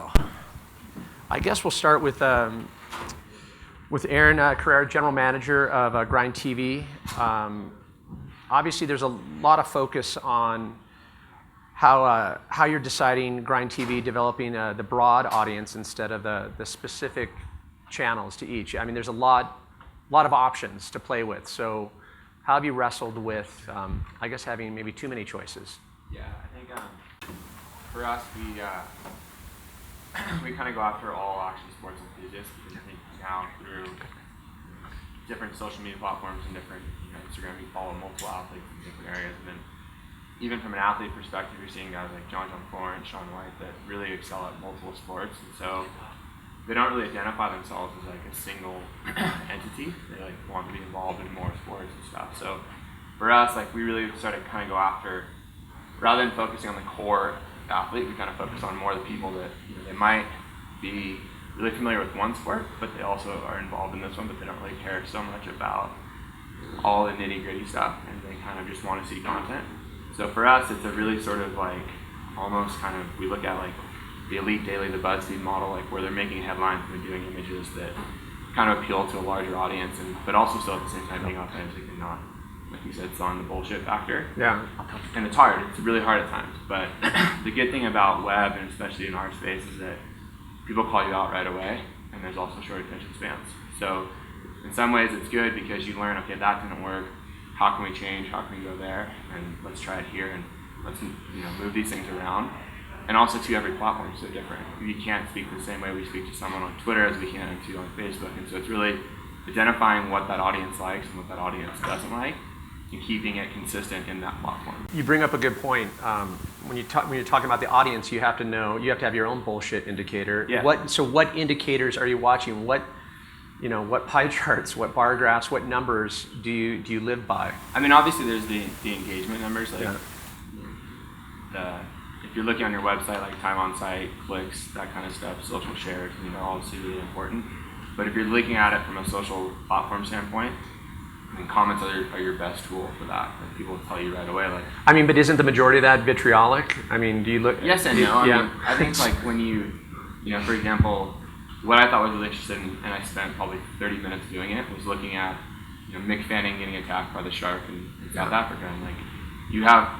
So, I guess we'll start with Aaron Carrera, General Manager of Grind TV. Obviously, there's a lot of focus on how you're deciding Grind TV, developing the broad audience instead of the specific channels to each. I mean, there's a lot of options to play with. So, how have you wrestled with, I guess, having maybe too many choices? Yeah, I think for us, we kind of go after all action sports enthusiasts, because I think now through different social media platforms and different, Instagram, you follow multiple athletes in different areas, and then even from an athlete perspective, you're seeing guys like John Florence, Sean White that really excel at multiple sports, and so they don't really identify themselves as like a single entity. They like want to be involved in more sports and stuff. So for us, like we really started to kind of go after, rather than focusing on the core athlete, we kind of focus on more the people that they might be really familiar with one sport, but they also are involved in this one, but they don't really care so much about all the nitty-gritty stuff, and they kind of just want to see content. So for us, it's a really sort of like almost kind of, we look at like the Elite Daily, the BuzzFeed model, like where they're making headlines and they're doing images that kind of appeal to a larger audience, but also still at the same time being authentic and not, like you said, selling the bullshit factor. Yeah. And it's hard. It's really hard at times. But the good thing about web, and especially in our space, is that people call you out right away, and there's also short attention spans. So in some ways it's good because you learn, okay, that didn't work. How can we change? How can we go there? And let's try it here, and let's move these things around. And also, too, every platform is so different. You can't speak the same way we speak to someone on Twitter as we can to on Facebook. And so it's really identifying what that audience likes and what that audience doesn't like, and keeping it consistent in that platform. You bring up a good point. When you're talking about the audience, you have to have your own bullshit indicator. Yeah. What indicators are you watching? What pie charts, what bar graphs, what numbers do you live by? I mean, obviously there's the engagement numbers, like if you're looking on your website, like time on site, clicks, that kind of stuff, social shares, obviously really important. But if you're looking at it from a social platform standpoint, I mean, comments are your best tool for that. Like, people tell you right away, like. I mean, but isn't the majority of that vitriolic? I mean, do you look? Yes and no. I mean, I think like when you for example, what I thought was really interesting, and I spent probably 30 minutes doing it, was looking at Mick Fanning getting attacked by the shark in South Africa, and like you have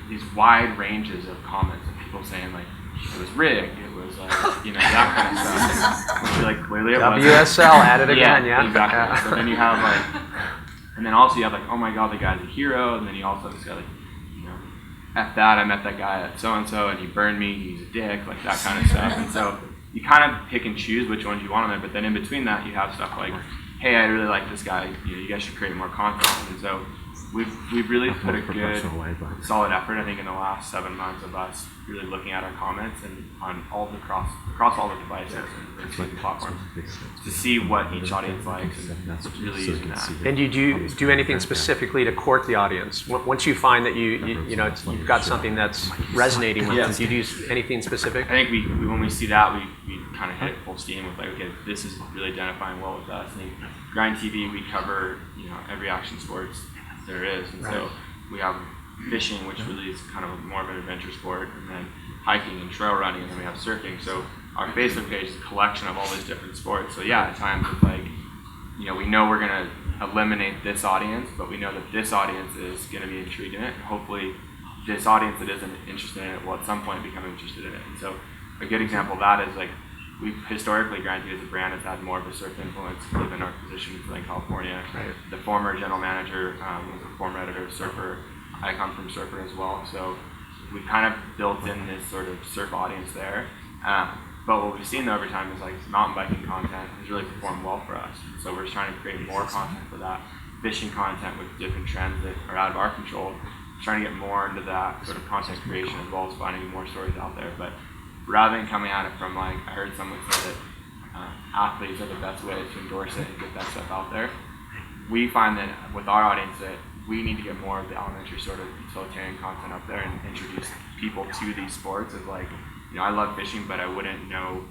these wide ranges of comments of people saying like it was rigged, it was like that kind of stuff. Which like clearly it was. WSL at it again, yeah. Exactly. Yeah. So then you have like, and then also you have like, oh my god, the guy's a hero, and then you also have this guy like, F that, I met that guy at so and so, and he burned me, he's a dick, like that kind of stuff. And so you kind of pick and choose which ones you want on there, but then in between that you have stuff like, hey, I really like this guy, you guys should create more content. And so we've really put a good, solid effort, I think, in the last 7 months of us really looking at our comments and on all the across all the devices and platforms to see what each audience likes, and really using that. And do you do anything specifically to court the audience? Once you find that you've got something that's resonating with them, do you do anything specific? I think when we see that, we kind of hit full steam with like, okay, this is really identifying well with us. I think Grind TV, we cover every action sports there is, and so we have fishing, which really is kind of more of an adventure sport, and then hiking and trail running, and then we have surfing. So our Facebook page is a collection of all these different sports. So yeah, at times it's like, we know we're gonna eliminate this audience, but we know that this audience is gonna be intrigued in it, and hopefully this audience that isn't interested in it will at some point become interested in it. And so a good example of that is like, we've historically, Grind TV as a brand has had more of a surf influence given our position in Southern California. Right. The former general manager was a former editor of Surfer. I come from Surfer as well, so we've kind of built in this sort of surf audience there. But what we've seen over time is like mountain biking content has really performed well for us. So we're trying to create more content for that. Fishing content with different trends that are out of our control. Trying to get more into that sort of content creation as well as finding more stories out there. But rather than coming at it from like, I heard someone say that athletes are the best way to endorse it and get that stuff out there. We find that with our audience that we need to get more of the elementary sort of utilitarian content up there and introduce people to these sports of like, I love fishing, but I wouldn't know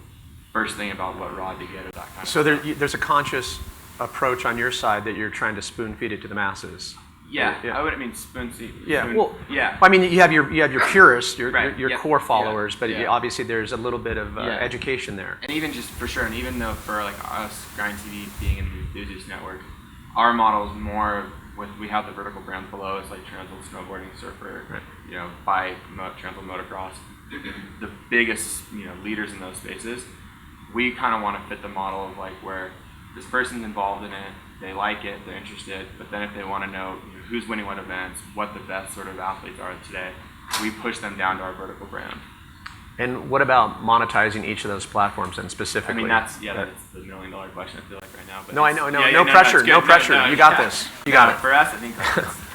first thing about what rod to get or that kind of stuff. So there's a conscious approach on your side that you're trying to spoon feed it to the masses. Yeah, Yeah. I wouldn't mean spoon-feed. Yeah, well, yeah. I mean, you have your purists, your Right, your yeah, core followers, yeah, but yeah. obviously there's a little bit of Yeah. education there. And even just for sure, and even though for like us, Grind TV being in the enthusiast network, our model is more with, we have the vertical brands below us like Transworld Snowboarding, Surfer, Right. you know, Bike, Transworld Motocross, the biggest, you know, leaders in those spaces. We kind of want to fit the model of like where this person's involved in it, they like it, they're interested, but then if they want to know, you know, who's winning what events, what the best sort of athletes are today, we push them down to our vertical brand. And what about monetizing each of those platforms and specifically? I mean, that's the $1 million question I feel like right now. But No, I know, no pressure, no pressure. No, you got this. You got it. For us, I think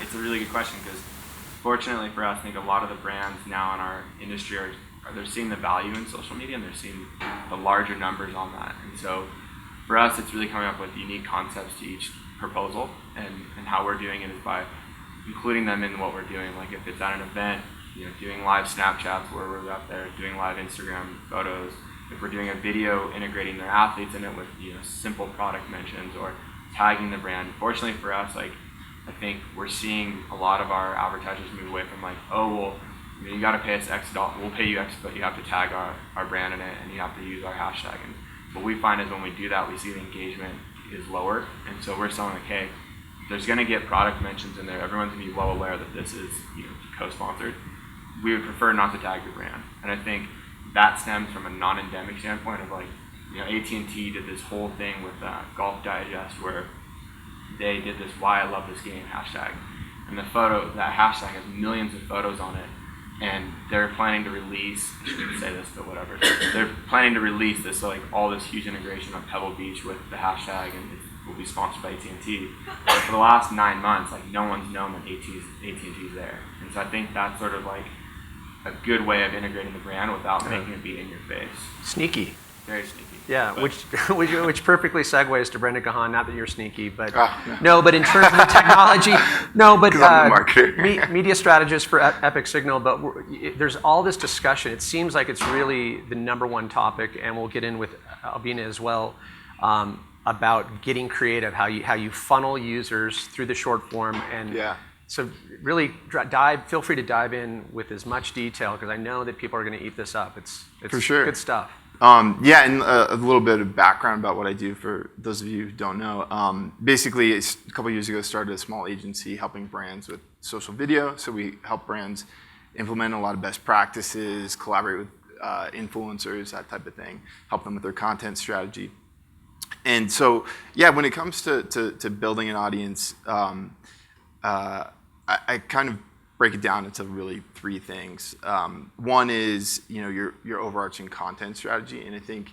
it's a really good question because fortunately for us, I think a lot of the brands now in our industry they're seeing the value in social media and they're seeing the larger numbers on that. And so for us, it's really coming up with unique concepts to each proposal, and how we're doing it is by including them in what we're doing. Like if it's at an event, you know, doing live Snapchats where we're out there, doing live Instagram photos. If we're doing a video, integrating their athletes in it with, you know, simple product mentions or tagging the brand. Fortunately for us, like I think we're seeing a lot of our advertisers move away from like, oh well, you got to pay us X dollars, we'll pay you X, but you have to tag our brand in it and you have to use our hashtag. And what we find is when we do that, we see the engagement is lower. And so we're saying like, hey, there's going to get product mentions in there. Everyone's going to be well aware that this is, you know, co-sponsored. We would prefer not to tag your brand. And I think that stems from a non-endemic standpoint of like, you know, AT&T did this whole thing with Golf Digest where they did this "Why I Love This Game" hashtag. And that hashtag has millions of photos on it. And they're planning to release, I shouldn't say this, but whatever. They're planning to release this, so like all this huge integration on Pebble Beach with the hashtag, and it will be sponsored by AT&T. But for the last 9 months, like no one's known that AT&T's there. And so I think that's sort of like a good way of integrating the brand without making it be in your face. Sneaky. Very sneaky. Yeah, but which perfectly segues to Brendan Kahan. Not that you're sneaky, but no, but in terms of the technology, no, but I'm a marketer. media strategist for Epic Signal. But there's all this discussion. It seems like it's really the number one topic, and we'll get in with Albina as well about getting creative, how you funnel users through the short form, and so really feel free to dive in with as much detail because I know that people are going to eat this up. It's for sure good stuff. Yeah, and a little bit of background about what I do for those of you who don't know. Basically, a couple years ago, started a small agency helping brands with social video. So we help brands implement a lot of best practices, collaborate with influencers, that type of thing, help them with their content strategy. And so, yeah, when it comes to building an audience, I kind of break it down into really 3 things. One is, you know, your overarching content strategy, and I think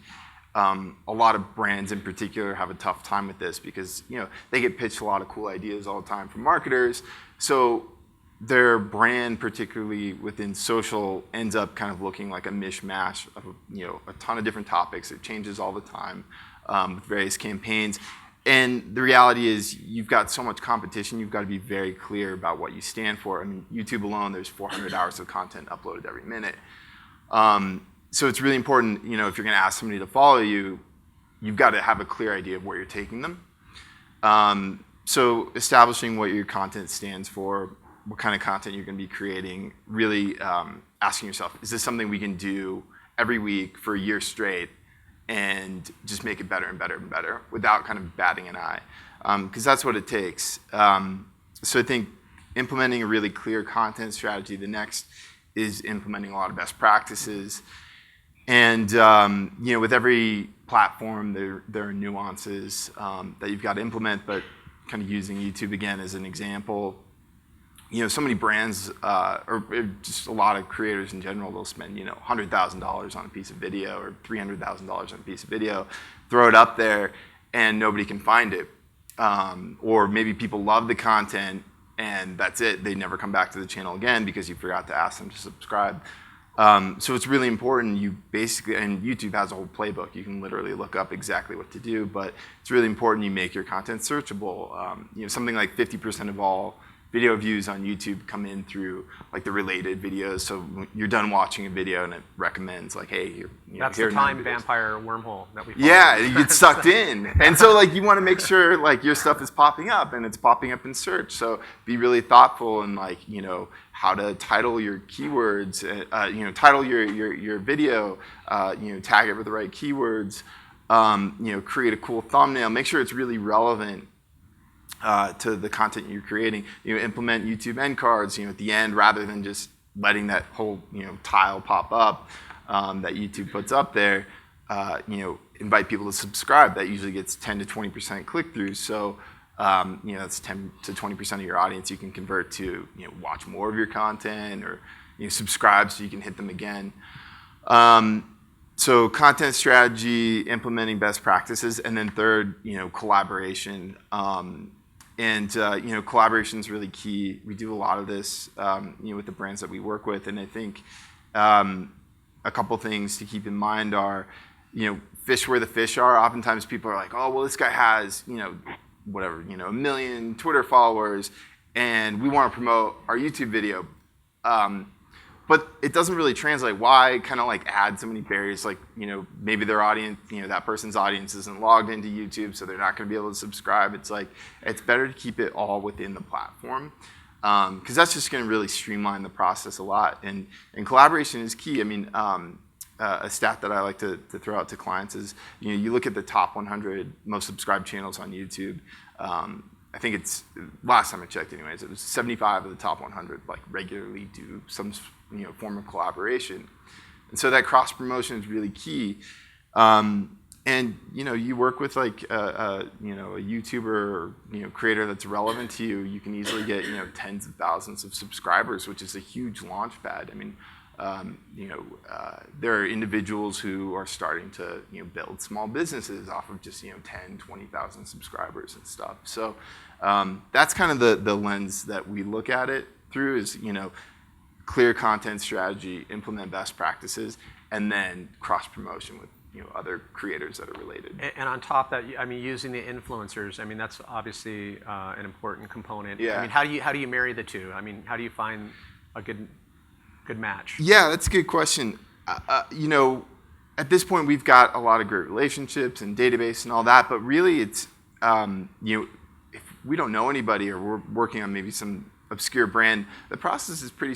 a lot of brands in particular have a tough time with this because, you know, they get pitched a lot of cool ideas all the time from marketers. So their brand, particularly within social, ends up kind of looking like a mishmash of, you know, a ton of different topics. It changes all the time with various campaigns. And the reality is you've got so much competition, you've got to be very clear about what you stand for. I mean, YouTube alone, there's 400 hours of content uploaded every minute. So it's really important, you know, if you're going to ask somebody to follow you, you've got to have a clear idea of where you're taking them. So establishing what your content stands for, what kind of content you're going to be creating, really asking yourself, is this something we can do every week for a year straight and just make it better and better and better without kind of batting an eye, because that's what it takes. So I think implementing a really clear content strategy. The next is implementing a lot of best practices. And you know, with every platform, there are nuances that you've got to implement, but kind of using YouTube again as an example, you know, so many brands, or just a lot of creators in general, they'll spend, you know, $100,000 on a piece of video or $300,000 on a piece of video, throw it up there, and nobody can find it. Or maybe people love the content, and that's it. They never come back to the channel again because you forgot to ask them to subscribe. So it's really important. You basically, and YouTube has a whole playbook. You can literally look up exactly what to do, but it's really important you make your content searchable. You know, something like 50% of all video views on YouTube come in through like the related videos. So when you're done watching a video and it recommends like, hey, that's here the are 9 time videos. vampire wormhole that we follow. Yeah, you get sucked in. And so like you want to make sure like your stuff is popping up and it's popping up in search. So be really thoughtful in like, how to title your keywords, title your video, tag it with the right keywords, create a cool thumbnail, make sure it's really relevant to the content you're creating. Implement YouTube end cards, at the end rather than just letting that whole, tile pop up that YouTube puts up there. Invite people to subscribe. That usually gets 10 to 20% click-throughs. So, that's 10 to 20% of your audience you can convert to, watch more of your content or, subscribe so you can hit them again. So content strategy, implementing best practices, and then third, collaboration. Collaboration is really key. We do a lot of this, with the brands that we work with, and I think a couple things to keep in mind are, fish where the fish are. Oftentimes people are like, oh, well, this guy has, whatever, 1 million Twitter followers, and we want to promote our YouTube video. But it doesn't really translate. Why kind of like add so many barriers? Like, maybe their audience, that person's audience isn't logged into YouTube, so they're not going to be able to subscribe. It's like, it's better to keep it all within the platform, because that's just going to really streamline the process a lot. And collaboration is key. I mean, a stat that I like to throw out to clients is, you look at the top 100 most subscribed channels on YouTube. I think it's, last time I checked anyways, it was 75 of the top 100 like regularly do some form of collaboration. And so that cross promotion is really key. And you work with like a YouTuber or creator that's relevant to you, you can easily get tens of thousands of subscribers, which is a huge launch pad. I mean, there are individuals who are starting to build small businesses off of just 10, 20,000 subscribers and stuff. So that's kind of the lens that we look at it through is clear content strategy, implement best practices, and then cross promotion with other creators that are related. And on top of that, I mean, using the influencers, I mean, that's obviously an important component. Yeah. I mean, how do you marry the two? I mean, how do you find a good match? Yeah, that's a good question. At this point, we've got a lot of great relationships and database and all that, but really it's, if we don't know anybody or we're working on maybe some obscure brand, the process is pretty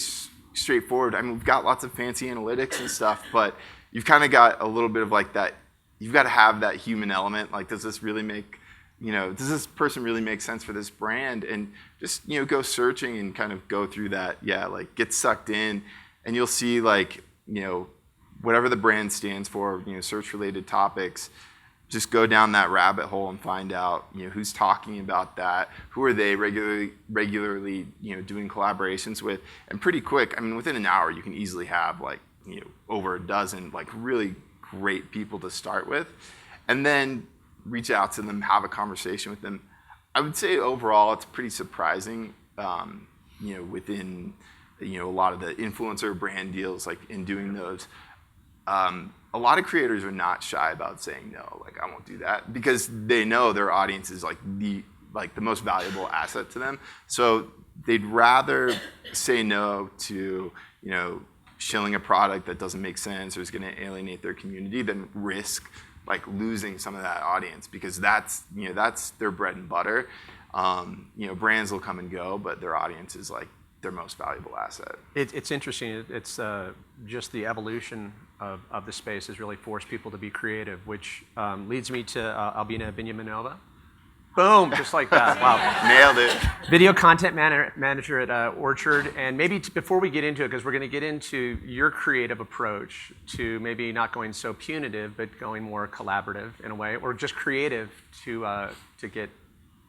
straightforward. I mean, we've got lots of fancy analytics and stuff, but you've kind of got a little bit of like that, you've got to have that human element. Like, does this really make, does this person really make sense for this brand? And just, go searching and kind of go through that. Yeah, like get sucked in and you'll see like, whatever the brand stands for, search related topics, just go down that rabbit hole and find out, who's talking about that, who are they regularly, doing collaborations with, and pretty quick, I mean, within an hour, you can easily have like, over a dozen like really great people to start with, and then reach out to them, have a conversation with them. I would say overall, it's pretty surprising, within, a lot of the influencer brand deals, like in doing those. A lot of creators are not shy about saying no, like I won't do that, because they know their audience is like the most valuable asset to them. So they'd rather say no to, shilling a product that doesn't make sense or is going to alienate their community than risk like losing some of that audience, because that's their bread and butter. Brands will come and go, but their audience is like their most valuable asset. It's interesting. It's just the evolution of the space has really forced people to be creative, which leads me to Albina Binyaminova. Boom, just like that. Wow. Nailed it. Video content manager at Orchard. And maybe before we get into it, because we're going to get into your creative approach to maybe not going so punitive, but going more collaborative in a way, or just creative to get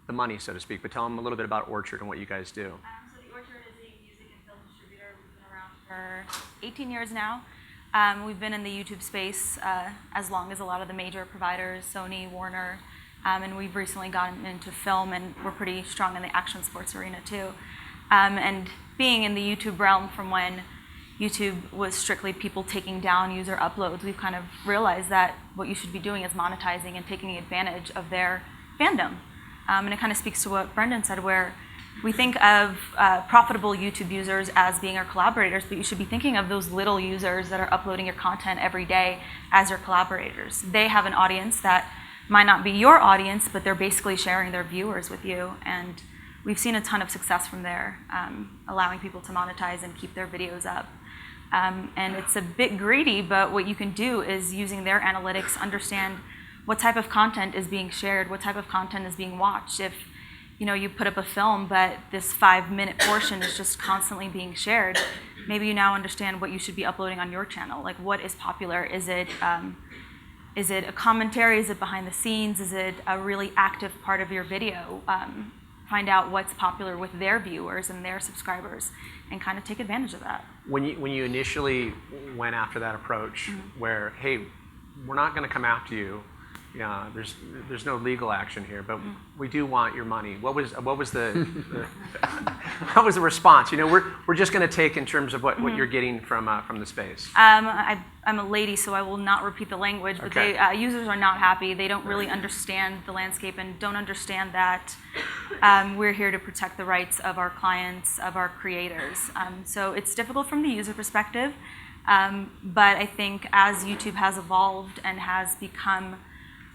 the money, so to speak. But tell them a little bit about Orchard and what you guys do. So the Orchard is a music and film distributor. We've been around for 18 years now. We've been in the YouTube space as long as a lot of the major providers, Sony, Warner, and we've recently gotten into film, and we're pretty strong in the action sports arena too. And being in the YouTube realm from when YouTube was strictly people taking down user uploads, we've kind of realized that what you should be doing is monetizing and taking advantage of their fandom. And it kind of speaks to what Brendan said, where we think of profitable YouTube users as being our collaborators, but you should be thinking of those little users that are uploading your content every day as your collaborators. They have an audience that might not be your audience, but they're basically sharing their viewers with you. And we've seen a ton of success from there, allowing people to monetize and keep their videos up. And it's a bit greedy, but what you can do is using their analytics, understand what type of content is being shared, what type of content is being watched. If you put up a film, but this 5-minute portion is just constantly being shared, maybe you now understand what you should be uploading on your channel. Like, what is popular? Is it a commentary? Is it behind the scenes? Is it a really active part of your video? Find out what's popular with their viewers and their subscribers, and kind of take advantage of that. When you initially went after that approach, where, hey, we're not going to come after you, there's no legal action here, but we do want your money. What was the what was the response? We're just going to take in terms of what you're getting from the space. I'm a lady, so I will not repeat the language, but Okay. Users are not happy. They don't really understand the landscape and don't understand that we're here to protect the rights of our clients, of our creators. So it's difficult from the user perspective, but I think as YouTube has evolved and has become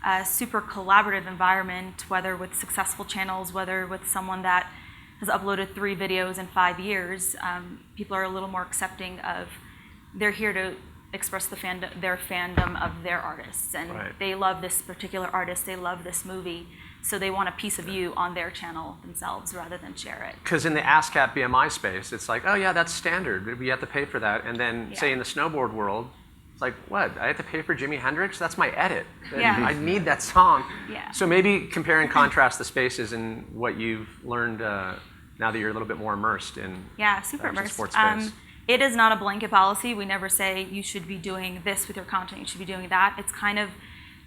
a super collaborative environment, whether with successful channels, whether with someone that has uploaded 3 videos in 5 years, people are a little more accepting of, they're here to express their fandom of their artists, and Right. they love this particular artist, they love this movie, so they want a piece of you on their channel themselves rather than share it. Because in the ASCAP BMI space, it's like, oh yeah, that's standard. We have to pay for that. And then say in the snowboard world, it's like, what? I have to pay for Jimi Hendrix? That's my edit. Yeah. I need that song. Yeah. So maybe compare and contrast the spaces and what you've learned now that you're a little bit more immersed in Super the immersed. sports space. It is not a blanket policy. We never say you should be doing this with your content, you should be doing that. It's kind of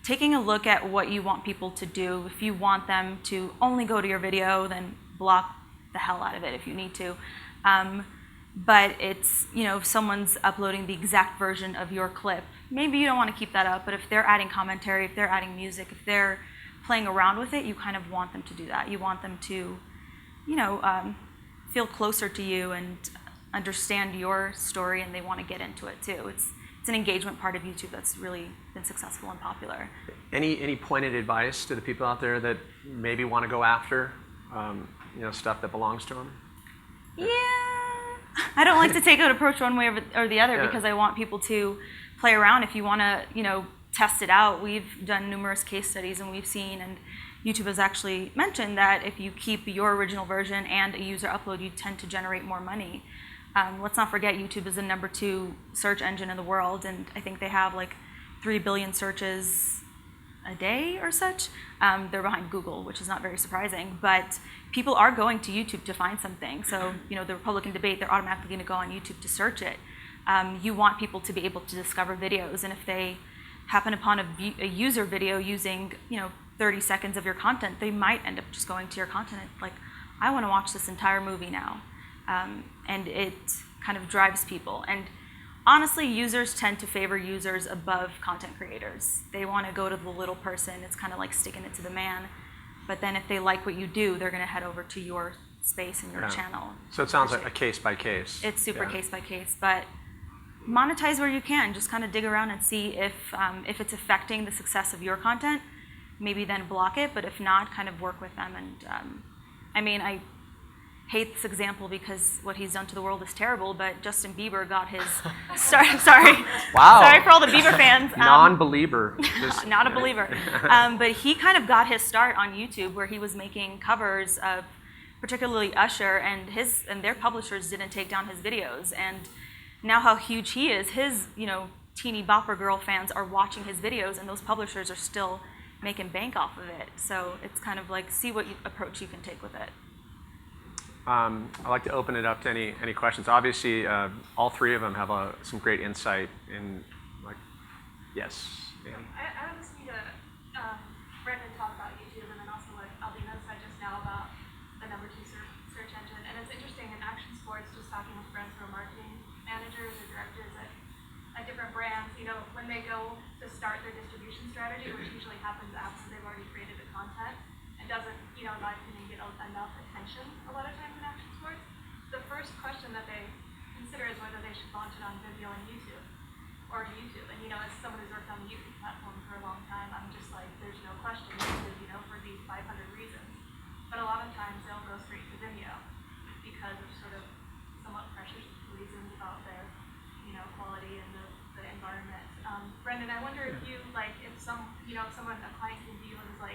taking a look at what you want people to do. If you want them to only go to your video, then block the hell out of it if you need to. But it's, if someone's uploading the exact version of your clip, maybe you don't want to keep that up, but if they're adding commentary, if they're adding music, if they're playing around with it, you kind of want them to do that. You want them to, feel closer to you and understand your story, and they want to get into it too. It's an engagement part of YouTube that's really been successful and popular. Any pointed advice to the people out there that maybe want to go after stuff that belongs to them? Yeah, I don't like to take an approach one way or the other because I want people to play around. If you want to, test it out, we've done numerous case studies and we've seen, and YouTube has actually mentioned that if you keep your original version and a user upload, you tend to generate more money. Let's not forget YouTube is the #2 search engine in the world, and I think they have like 3 billion searches a day or such. They're behind Google, which is not very surprising, but people are going to YouTube to find something. So, the Republican debate, they're automatically going to go on YouTube to search it. You want people to be able to discover videos, and if they happen upon a user video using, 30 seconds of your content, they might end up just going to your content and like, I want to watch this entire movie now. And it kind of drives people. And honestly, users tend to favor users above content creators. They want to go to the little person. It's kind of like sticking it to the man. But then if they like what you do, they're going to head over to your space and your channel. So it sounds like a case by case. It's super case by case, but monetize where you can. Just kind of dig around and see if it's affecting the success of your content. Maybe then block it, but if not, kind of work with them. And I hate this example because what he's done to the world is terrible, but Justin Bieber got his sorry Wow. Sorry for all the Bieber fans. Non-believer. Not a believer. But he kind of got his start on YouTube where he was making covers of particularly Usher, and their publishers didn't take down his videos. And now how huge he is, his teeny bopper girl fans are watching his videos, and those publishers are still making bank off of it. So it's kind of like, see what approach you can take with it. I'd like to open it up to any questions. Obviously, all three of them have some great insight in, yes. Yeah. I was listening to Brendan talk about YouTube, and then also what Aldina said just now about the #2 search engine. And it's interesting in action sports, just talking with friends who are marketing managers or directors at different brands, when they go to start their distribution strategy, which usually happens after they've already created the content, and it doesn't, in my opinion, get enough attention a lot of times in action sports. The first question that they consider is whether they should launch it on Vimeo and YouTube, or YouTube. And as someone who's worked on the YouTube platform for a long time, I'm just like, there's no question YouTube, for these 500 reasons. But a lot of times they'll go straight to Vimeo because of sort of somewhat precious reasons about their, quality and the environment. Brendan, I wonder if you if someone, a client came to you and was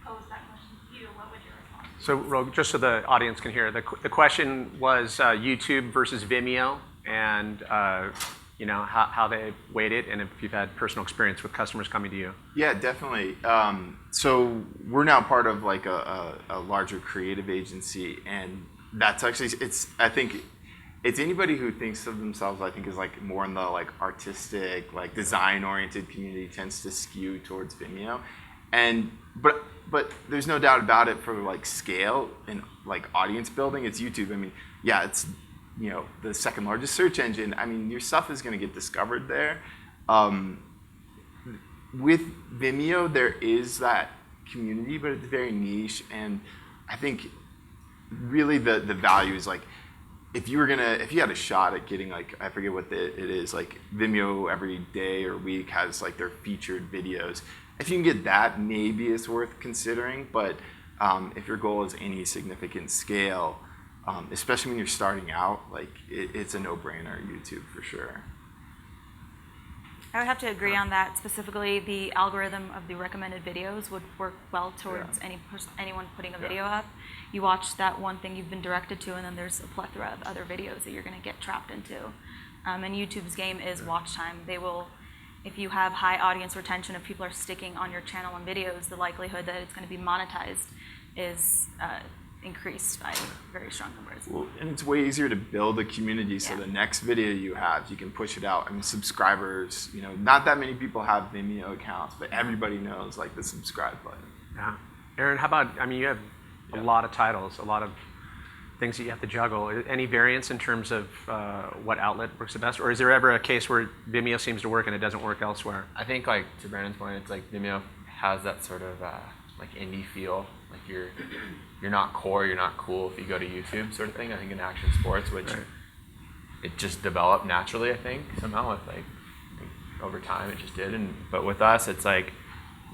posed that question to you, what would your response be? So just so the audience can hear, the question was YouTube versus Vimeo, and how they weight it, and if you've had personal experience with customers coming to you. Yeah, definitely. So we're now part of a larger creative agency, and that's actually I think it's anybody who thinks of themselves, I think, is more in the artistic, design oriented community tends to skew towards Vimeo, and but there's no doubt about it, for scale and audience building, it's YouTube. I mean, yeah, it's the second largest search engine. I mean, your stuff is going to get discovered there. With Vimeo, there is that community, but it's very niche. And I think really the value is if you had a shot at getting I forget what it is, Vimeo every day or week has their featured videos. If you can get that, maybe it's worth considering. But if your goal is any significant scale, especially when you're starting out, it's a no-brainer, YouTube for sure. I would have to agree on that. Specifically, the algorithm of the recommended videos would work well towards anyone putting a video up. You watch that one thing you've been directed to, and then there's a plethora of other videos that you're going to get trapped into. And YouTube's game is watch time. They will, if you have high audience retention, if people are sticking on your channel and videos, the likelihood that it's going to be monetized is increased by very strong numbers. Well, and it's way easier to build a community, so the next video you have, you can push it out. I mean, subscribers, not that many people have Vimeo accounts, but everybody knows the subscribe button. Yeah. Aaron, how about, you have a lot of titles, a lot of things that you have to juggle. Any variance in terms of what outlet works the best? Or is there ever a case where Vimeo seems to work and it doesn't work elsewhere? I think to Brandon's point, it's Vimeo has that sort of indie feel. You're not core, you're not cool if you go to YouTube sort of thing. I think in action sports, which it just developed naturally, I think, somehow with over time it just did. But with us, it's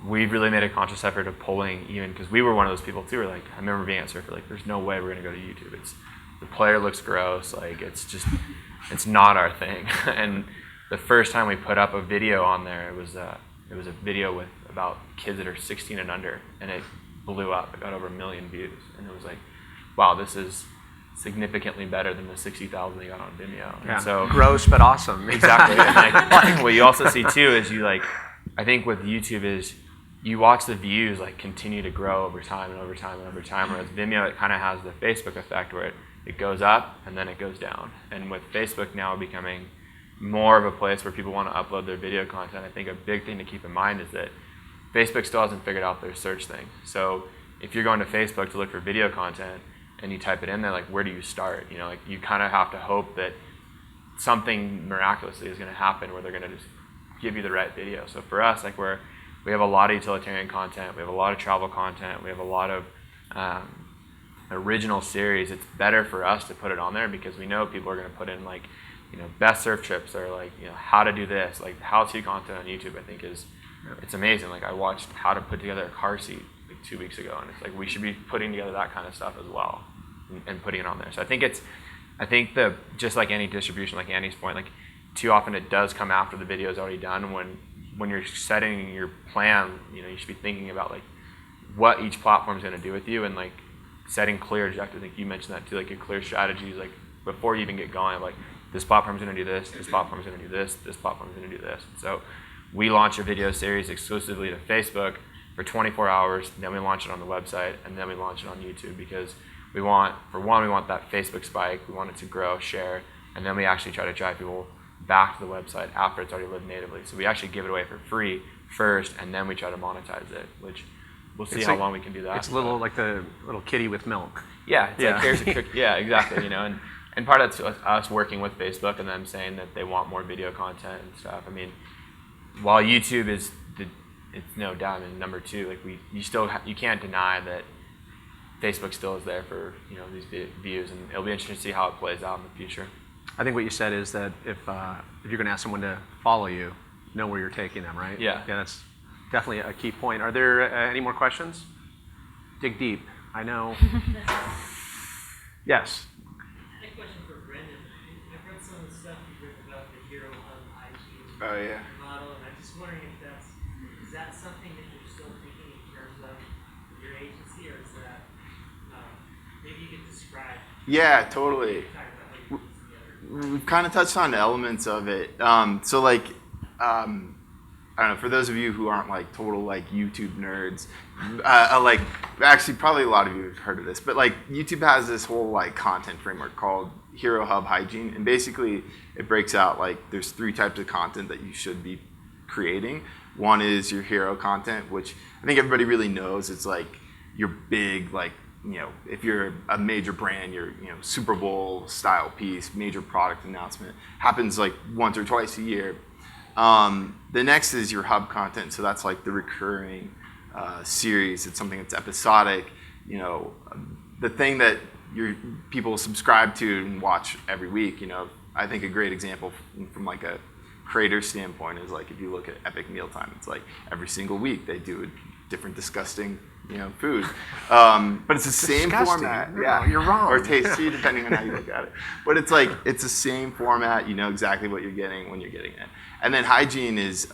we've really made a conscious effort of pulling, even because we were one of those people too. I remember being at Surfer, there's no way we're gonna go to YouTube. The player looks gross, it's not our thing. And the first time we put up a video on there, it was a video with about kids that are 16 and under, and it blew up. It got over 1 million views, and it was wow, this is significantly better than the 60,000 they got on Vimeo. Yeah. And so gross but awesome. Exactly. And what you also see too is I think with YouTube is you watch the views continue to grow over time and over time and over time. Whereas Vimeo, it kind of has the Facebook effect where it goes up and then it goes down. And with Facebook now becoming more of a place where people want to upload their video content, I think a big thing to keep in mind is that Facebook still hasn't figured out their search thing. So if you're going to Facebook to look for video content and you type it in there, where do you start? You kind of have to hope that something miraculously is going to happen where they're going to just give you the right video. So for us, we have a lot of utilitarian content, we have a lot of travel content, we have a lot of original series. It's better for us to put it on there because we know people are going to put in best surf trips or how to do this. How-to content on YouTube, I think it's amazing. I watched how to put together a car seat 2 weeks ago, and it's we should be putting together that kind of stuff as well and putting it on there. So I think just like any distribution, like Andy's point, too often it does come after the video is already done. When you're setting your plan, you should be thinking about what each platform is going to do with you, and setting clear objectives. I think you mentioned that too, your clear strategies, before you even get going, this platform is going to do this, this platform is going to do this, this platform is going to do this. And so we launch a video series exclusively to Facebook for 24 hours, then we launch it on the website, and then we launch it on YouTube because we want that Facebook spike, we want it to grow, share, and then we actually try to drive people back to the website after it's already lived natively. So we actually give it away for free first, and then we try to monetize it, which we'll see how long we can do that. It's a little like the little kitty with milk. Yeah, here's a cook. Yeah, exactly. And part of it's us working with Facebook and them saying that they want more video content and stuff. I mean, while YouTube is it's no doubt number two, you can't deny that Facebook still is there for these views, and it'll be interesting to see how it plays out in the future. I think what you said is that if you're going to ask someone to follow you, know where you're taking them, right? Yeah. Yeah, that's definitely a key point. Are there any more questions? Dig deep. I know. Yes. A question for Brendan. I've read some of the stuff you've written about the Hero Hub hygiene model, and I'm just wondering if is that something that you're still thinking in terms of your agency, or is that maybe you could describe? Yeah, totally. Talk about how you put this together. We've kind of touched on elements of it. So like, I don't know, for those of you who aren't like total like YouTube nerds, like actually probably a lot of you have heard of this, but like YouTube has this whole like content framework called Hero Hub Hygiene, and basically it breaks out like there's 3 types of content that you should be creating. One is your hero content, which I think everybody really knows. It's like your big like, if you're a major brand, your Super Bowl style piece, major product announcement happens like once or twice a year. The next is your hub content, so that's like the recurring series. It's something that's episodic. The thing that your people subscribe to and watch every week. I think a great example from like a creator standpoint is like if you look at Epic Mealtime, it's like every single week they do a different disgusting food, but it's the same Disgusting. format. No, Yeah, you're wrong. Or tasty, depending on how you look at it. But it's like it's the same format. You know exactly what you're getting when you're getting it. And then hygiene is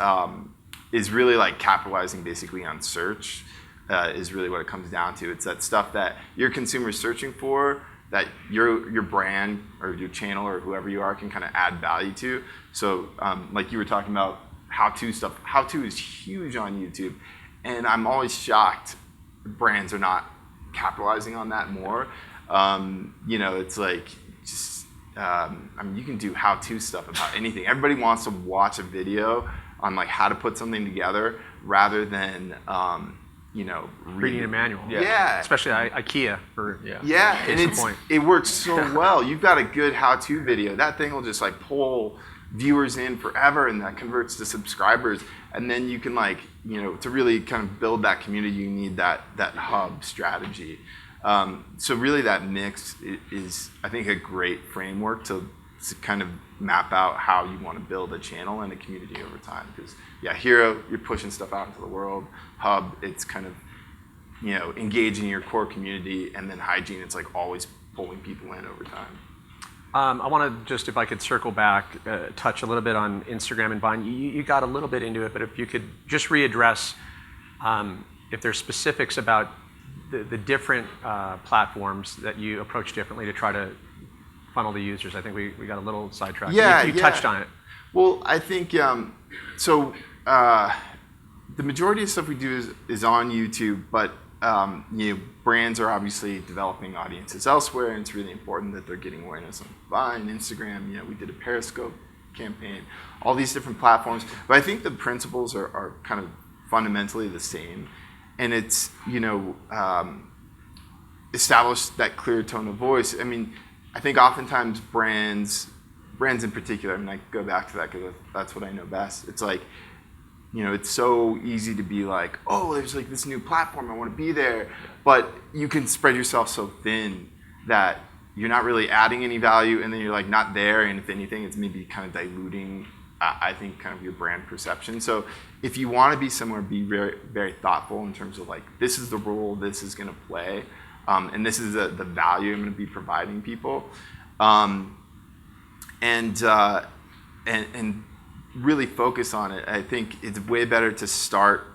really like capitalizing basically on search. Is really what it comes down to. It's that stuff that your consumer is searching for, that your brand or your channel or whoever you are can kind of add value to. So like you were talking about how-to stuff. How-to is huge on YouTube, and I'm always shocked brands are not capitalizing on that more. It's like just you can do how-to stuff about anything. Everybody wants to watch a video on like how to put something together rather than Reading a manual. Yeah. Especially IKEA for Yeah, case and in point. it works so well. You've got a good how-to video. That thing will just like pull viewers in forever, and that converts to subscribers. And then you can like, to really kind of build that community, you need that hub strategy. So really that mix is, I think, a great framework to kind of map out how you want to build a channel and a community over time. Because Hero, you're pushing stuff out into the world. Hub, it's kind of, engaging your core community. And then hygiene, it's like always pulling people in over time. I want to just, if I could circle back, touch a little bit on Instagram and Vine. You got a little bit into it, but if you could just readdress if there's specifics about the different platforms that you approach differently to try to funnel the users. I think we got a little sidetracked. You touched on it. Well, I think, the majority of stuff we do is on YouTube, but brands are obviously developing audiences elsewhere, and it's really important that they're getting awareness on Vine, Instagram. We did a Periscope campaign, all these different platforms. But I think the principles are kind of fundamentally the same, and it's establish that clear tone of voice. I mean, I think oftentimes brands in particular. I mean, I go back to that because that's what I know best. It's like, it's so easy to be like, oh, there's like this new platform, I want to be there. But you can spread yourself so thin that you're not really adding any value, and then you're like not there. And if anything, it's maybe kind of diluting, I think, kind of your brand perception. So if you want to be somewhere, be very, very thoughtful in terms of like, this is the role this is going to play, and this is the value I'm going to be providing people. And really focus on it. I think it's way better to start,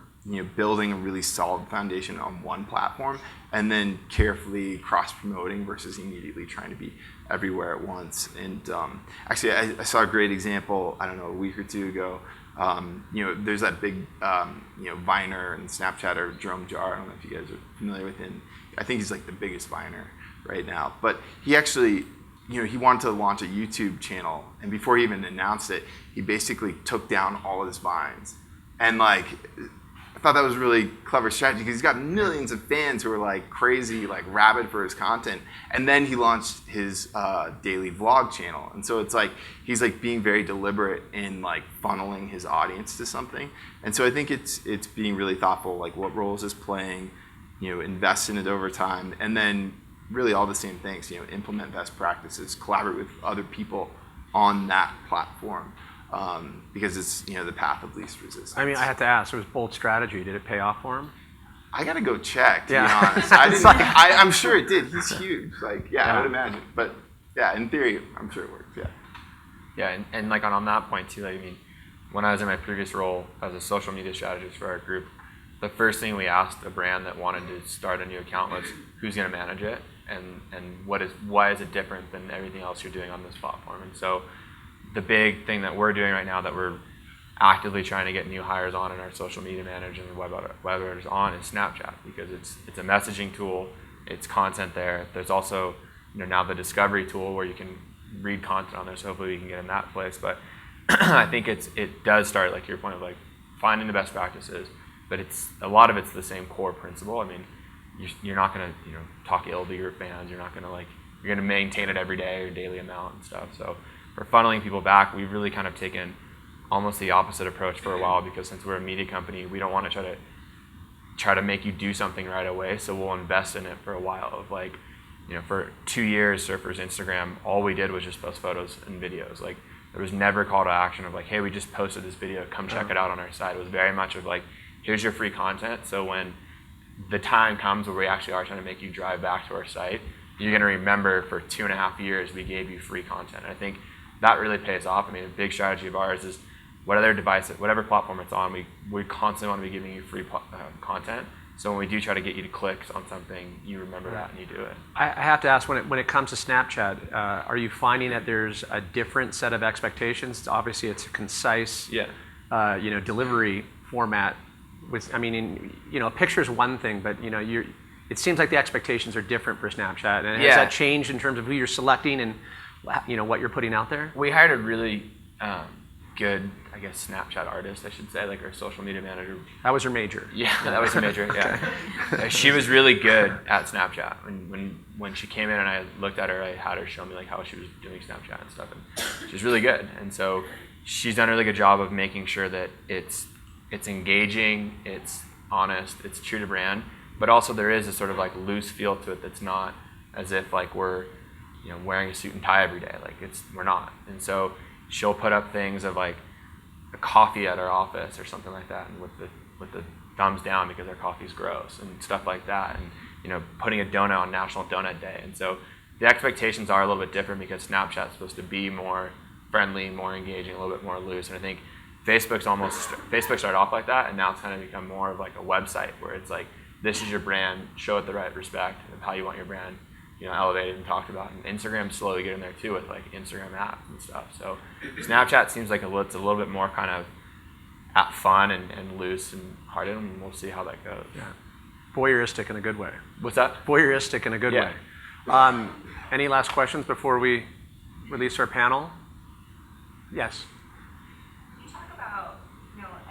building a really solid foundation on one platform and then carefully cross-promoting versus immediately trying to be everywhere at once. And actually, I saw a great example, I don't know, a week or two ago. There's that big, Viner and Snapchatter, Jerome Jar. I don't know if you guys are familiar with him. I think he's like the biggest Viner right now. But he actually, he wanted to launch a YouTube channel, and before he even announced it, he basically took down all of his Vines. And like, I thought that was a really clever strategy because he's got millions of fans who are like crazy, like rabid for his content. And then he launched his daily vlog channel. And so it's like, he's like being very deliberate in like funneling his audience to something. And so I think it's being really thoughtful, like what role is this playing? invest in it over time, and then really all the same things, implement best practices, collaborate with other people on that platform, because it's the path of least resistance. I mean, I have to ask, it was bold strategy. Did it pay off for him? I gotta go check, to be Yeah. honest. I'm sure it did. He's huge. I would imagine. But yeah, in theory, I'm sure it worked. Yeah. Yeah, and like on that point too, like, I mean, when I was in my previous role as a social media strategist for our group, the first thing we asked a brand that wanted to start a new account was, who's going to manage it, and why is it different than everything else you're doing on this platform? And so the big thing that we're doing right now that we're actively trying to get new hires on in our social media manager and web editors on is Snapchat, because it's a messaging tool, it's content there. There's also now the discovery tool where you can read content on there, so hopefully we can get in that place. But I think it does start, like, your point of like finding the best practices, but a lot of it's the same core principle. I mean, you're not gonna talk ill to your fans. You're not gonna you're gonna maintain it every day or daily amount and stuff. So for funneling people back, we've really kind of taken almost the opposite approach for a while, because since we're a media company, we don't want to try to make you do something right away. So we'll invest in it for a while. Of for 2 years, Surfer's Instagram, all we did was just post photos and videos. Like, there was never a call to action of like, hey, we just posted this video, come check it out on our site. It was very much of like, here's your free content. So when the time comes where we actually are trying to make you drive back to our site, you're going to remember for 2.5 years we gave you free content. And I think that really pays off. I mean, a big strategy of ours is whatever device, whatever platform it's on, we constantly want to be giving you free content. So when we do try to get you to click on something, you remember that and you do it. I have to ask, when it comes to Snapchat, are you finding that there's a different set of expectations? Obviously, it's a concise, delivery format. A picture is one thing, but it seems like the expectations are different for Snapchat. And has that changed in terms of who you're selecting and what you're putting out there? We hired a really good, I guess, Snapchat artist, I should say, like our social media manager. That was her major. Yeah, that was her major. Yeah, she was really good at Snapchat. When she came in and I looked at her, I had her show me like how she was doing Snapchat and stuff, and she's really good. And so she's done a really good job of making sure that it's engaging, it's honest, it's true to brand, but also there is a sort of like loose feel to it that's not as if like we're wearing a suit and tie every day. Like we're not. And so she'll put up things of like a coffee at our office or something like that, and with the thumbs down because our coffee's gross and stuff like that, and putting a donut on National Donut Day. And so the expectations are a little bit different because Snapchat's supposed to be more friendly, more engaging, a little bit more loose. And I think Facebook started off like that, and now it's kind of become more of like a website where it's like, this is your brand, show it the right respect of how you want your brand elevated and talked about. And Instagram's slowly getting there too with like Instagram apps and stuff. So Snapchat seems like it's a little bit more kind of at fun and loose and hearted, and we'll see how that goes. Yeah. Voyeuristic in a good way. What's that? Voyeuristic in a good way. Any last questions before we release our panel? Yes. Can you talk about,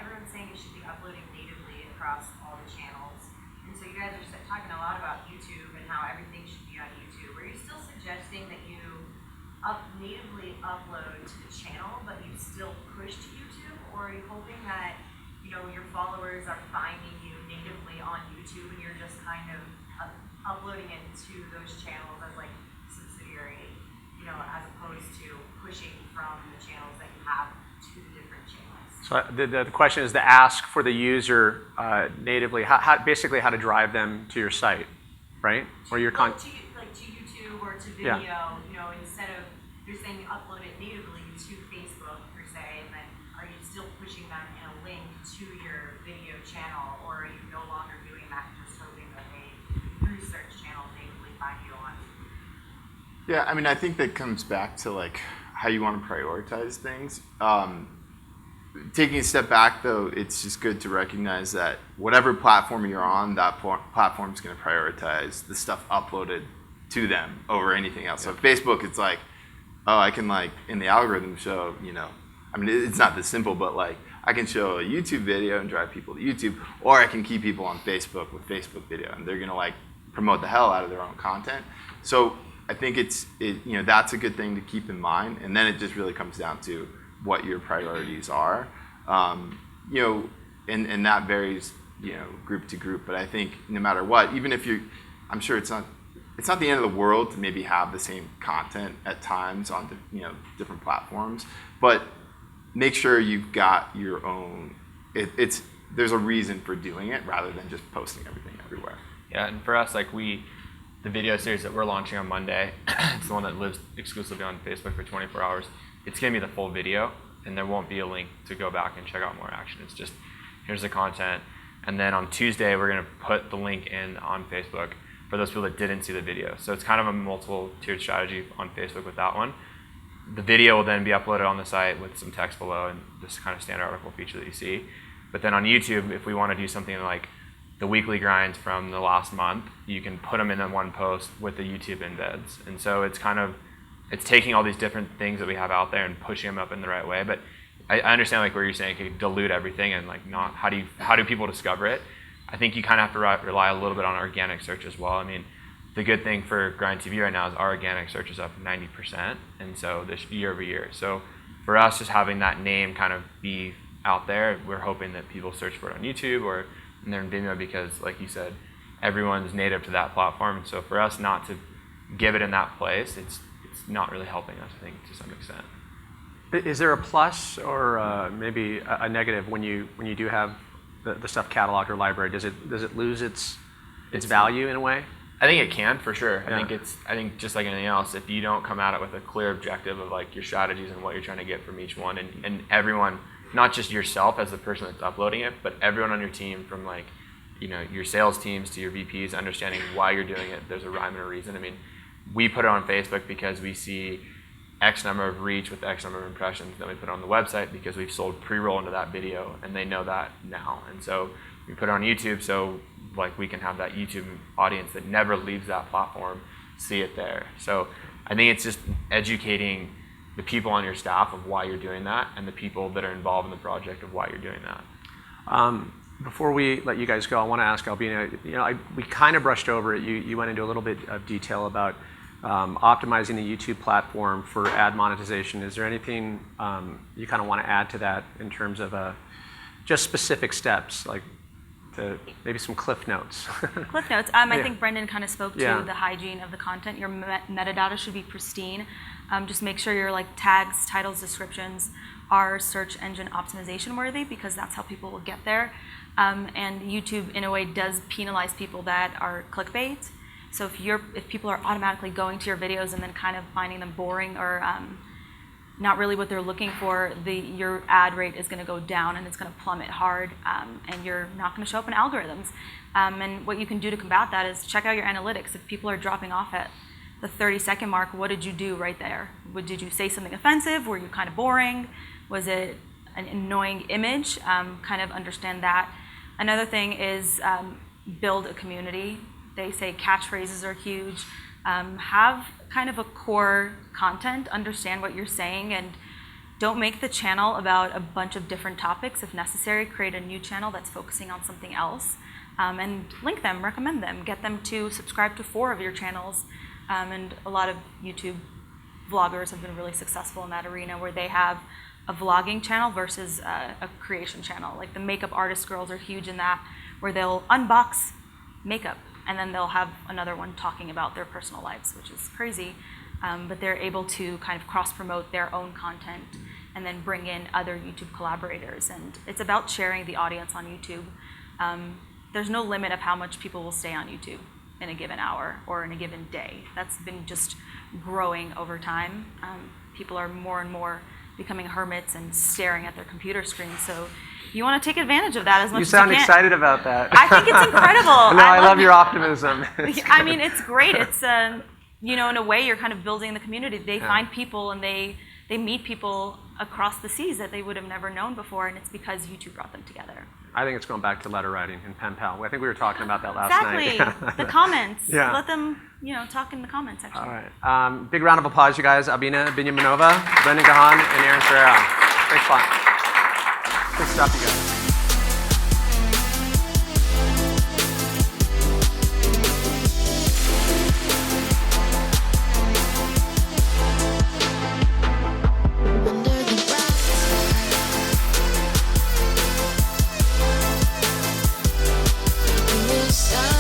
everyone's saying it should be uploading natively across all the channels, and so you guys are talking a lot about YouTube and how everything should be on YouTube. Are you still suggesting that you natively upload to the channel, but you still push to YouTube, or are you hoping that your followers are finding you natively on YouTube and you're just kind of uploading it to those channels as like subsidiary, as opposed to pushing from the channels that you have to the different channels? So the question is to ask for the user natively, basically how to drive them to your site, right? Or your to YouTube or to video. Instead of you're saying you upload it natively to Facebook per se, and then are you still pushing them in a link to your video channel, or are you no longer doing that, just hoping that they through search channels natively find you on? Yeah, I mean, I think that comes back to like how you want to prioritize things. Taking a step back, though, it's just good to recognize that whatever platform you're on, that platform is going to prioritize the stuff uploaded to them over anything else. Yeah. So Facebook, it's like, oh, I can like in the algorithm show, I mean, it's not this simple, but like I can show a YouTube video and drive people to YouTube, or I can keep people on Facebook with Facebook video, and they're going to like promote the hell out of their own content. So I think that's a good thing to keep in mind, and then it just really comes down to what your priorities are, and that varies group to group. But I think no matter what, even if I'm sure it's not the end of the world to maybe have the same content at times on different platforms, but make sure you've got your own. There's a reason for doing it rather than just posting everything everywhere. Yeah, and for us, the video series that we're launching on Monday, it's the one that lives exclusively on Facebook for 24 hours. It's gonna be the full video, and there won't be a link to go back and check out more action. It's just, here's the content. And then on Tuesday, we're gonna put the link in on Facebook for those people that didn't see the video. So it's kind of a multiple tiered strategy on Facebook with that one. The video will then be uploaded on the site with some text below and this kind of standard article feature that you see. But then on YouTube, if we want to do something like the weekly grinds from the last month, you can put them in one post with the YouTube embeds. And so it's taking all these different things that we have out there and pushing them up in the right way. But I understand where you're saying it could dilute everything and not how do people discover it? I think you kind of have to rely a little bit on organic search as well. I mean, the good thing for Grind TV right now is our organic search is up 90%, and so this year over year. So for us, just having that name kind of be out there, we're hoping that people search for it on YouTube or in their Vimeo because, like you said, everyone's native to that platform. And so for us not to give it in that place, it's not really helping us, I think, to some extent. Is there a plus or maybe a negative when you do have the stuff cataloged or library? Does it lose its value in a way? I think it can, for sure. Yeah. I think just like anything else, if you don't come at it with a clear objective of your strategies and what you're trying to get from each one, and everyone, not just yourself as the person that's uploading it, but everyone on your team, from your sales teams to your VPs, understanding why you're doing it. There's a rhyme and a reason. I mean, we put it on Facebook because we see X number of reach with X number of impressions. Then we put it on the website because we've sold pre-roll into that video, and they know that now. And so we put it on YouTube so we can have that YouTube audience that never leaves that platform see it there. So I think it's just educating the people on your staff of why you're doing that, and the people that are involved in the project of why you're doing that. Before we let you guys go, I want to ask Albina, we kind of brushed over it. You went into a little bit of detail about optimizing the YouTube platform for ad monetization. Is there anything you kind of want to add to that in terms of just specific steps, maybe some cliff notes? Cliff notes. I think Brendan kind of spoke to the hygiene of the content. Your metadata should be pristine. Just make sure your tags, titles, descriptions are search engine optimization worthy, because that's how people will get there. And YouTube, in a way, does penalize people that are clickbait. So if people are automatically going to your videos and then kind of finding them boring or not really what they're looking for, your ad rate is going to go down and it's going to plummet hard, and you're not going to show up in algorithms. And what you can do to combat that is check out your analytics. If people are dropping off at the 30-second mark, what did you do right there? Did you say something offensive? Were you kind of boring? Was it an annoying image? Kind of understand that. Another thing is build a community. They say catchphrases are huge. Have kind of a core content, understand what you're saying, and don't make the channel about a bunch of different topics. If necessary, create a new channel that's focusing on something else, and link them, recommend them, get them to subscribe to 4 of your channels. And a lot of YouTube vloggers have been really successful in that arena, where they have a vlogging channel versus a creation channel. Like the makeup artist girls are huge in that, where they'll unbox makeup and then they'll have another one talking about their personal lives, which is crazy. But they're able to kind of cross-promote their own content and then bring in other YouTube collaborators. And it's about sharing the audience on YouTube. There's no limit of how much people will stay on YouTube in a given hour or in a given day. That's been just growing over time. People are more and more becoming hermits and staring at their computer screens. So you want to take advantage of that as much as you can. You sound excited about that. I think it's incredible. No, I love your optimism. I mean, it's great. It's, in a way, you're kind of building the community. They find people and they meet people across the seas that they would have never known before, and it's because YouTube brought them together. I think it's going back to letter writing and pen pal. I think we were talking about that last night. Exactly. The comments. Yeah. Let them, talk in the comment section. All right. Big round of applause, you guys. Albina Binyaminova, Brendan Gahan, and Aaron Ferreira. Thanks a lot. Good stuff, you guys. stop.